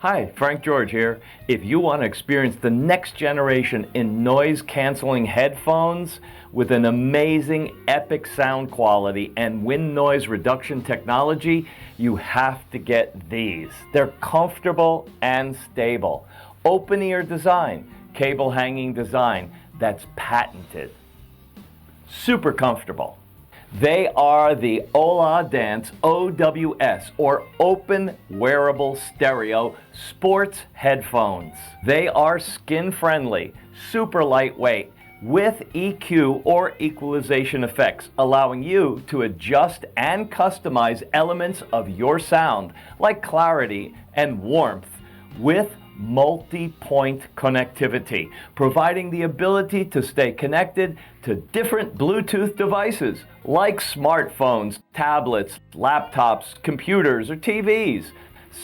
Hi, Frank George here. If you want to experience the next generation in noise-canceling headphones with an amazing epic sound quality and wind noise reduction technology, you have to get these. They're comfortable and stable. Open ear design, cable hanging design that's patented. Super comfortable. They are the Oladance OWS, or Open Wearable Stereo Sports Headphones. They are skin-friendly, super lightweight, with EQ or equalization effects, allowing you to adjust and customize elements of your sound, like clarity and warmth, with multi-point connectivity, providing the ability to stay connected to different Bluetooth devices like smartphones, tablets, laptops, computers, or TVs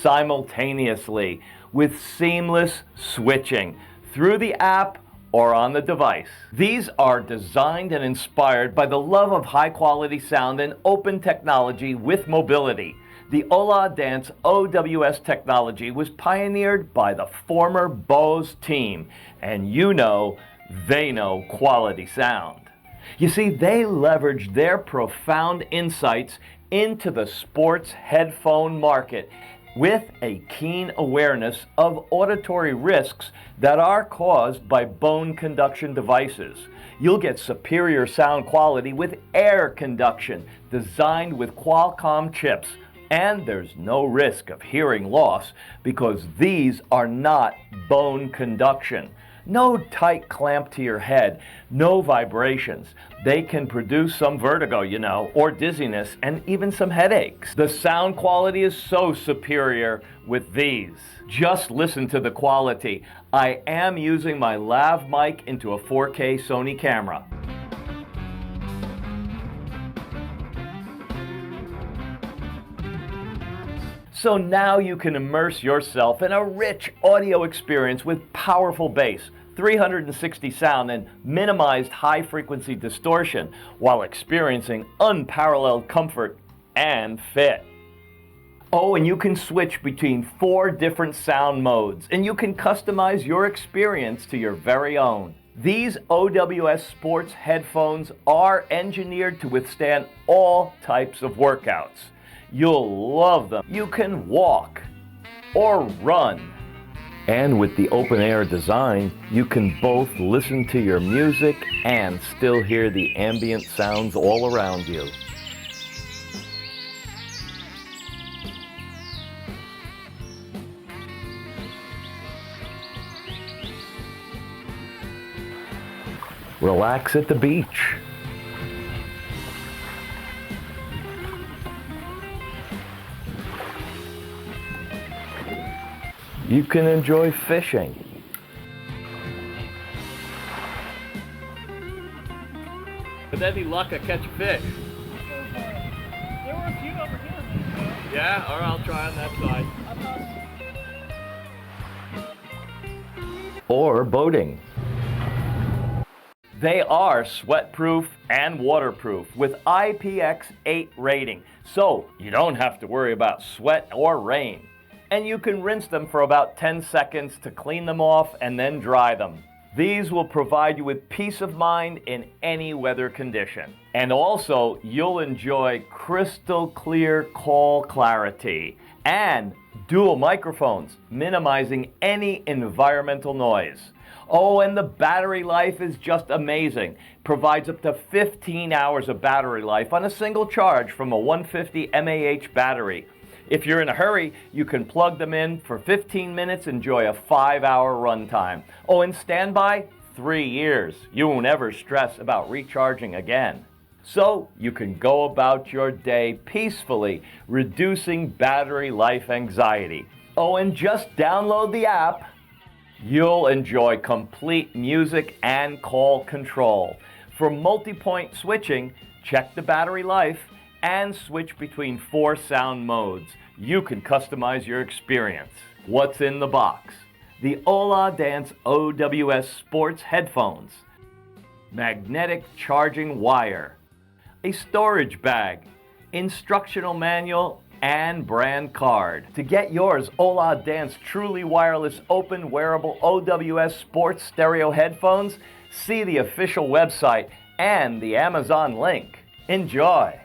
simultaneously with seamless switching through the app or on the device. These are designed and inspired by the love of high-quality sound and open technology with mobility. The Oladance OWS technology was pioneered by the former Bose team, and you know they know quality sound. You see, they leveraged their profound insights into the sports headphone market with a keen awareness of auditory risks that are caused by bone conduction devices. You'll get superior sound quality with air conduction designed with Qualcomm chips. And there's no risk of hearing loss because these are not bone conduction. No tight clamp to your head, no vibrations. They can produce some vertigo, or dizziness, and even some headaches. The sound quality is so superior with these. Just listen to the quality. I am using my lav mic into a 4K Sony camera. So now you can immerse yourself in a rich audio experience with powerful bass, 360 sound, and minimized high-frequency distortion while experiencing unparalleled comfort and fit. Oh, and you can switch between 4 different sound modes, and you can customize your experience to your very own. These OWS sports headphones are engineered to withstand all types of workouts. You'll love them. You can walk or run. And with the open air design, you can both listen to your music and still hear the ambient sounds all around you. Relax at the beach. You can enjoy fishing. With any luck, I catch a fish. There were a few over here. Yeah, or I'll try on that side. Or boating. They are sweat-proof and waterproof with IPX8 rating, so you don't have to worry about sweat or rain. And you can rinse them for about 10 seconds to clean them off and then dry them. These will provide you with peace of mind in any weather condition. And also, you'll enjoy crystal clear call clarity and dual microphones, minimizing any environmental noise. Oh, and the battery life is just amazing. Provides up to 15 hours of battery life on a single charge from a 150 mAh battery. If you're in a hurry, you can plug them in for 15 minutes, enjoy a 5-hour runtime. Oh, and standby, 3 years. You won't ever stress about recharging again. So you can go about your day peacefully, reducing battery life anxiety. Oh, and just download the app. You'll enjoy complete music and call control. For multi-point switching, check the battery life and switch between 4 sound modes. You can customize your experience. What's in the box? The Oladance OWS Sports Headphones, magnetic charging wire, a storage bag, instructional manual, and brand card. To get yours Oladance truly wireless open wearable OWS sports stereo headphones, see the official website and the Amazon link. Enjoy!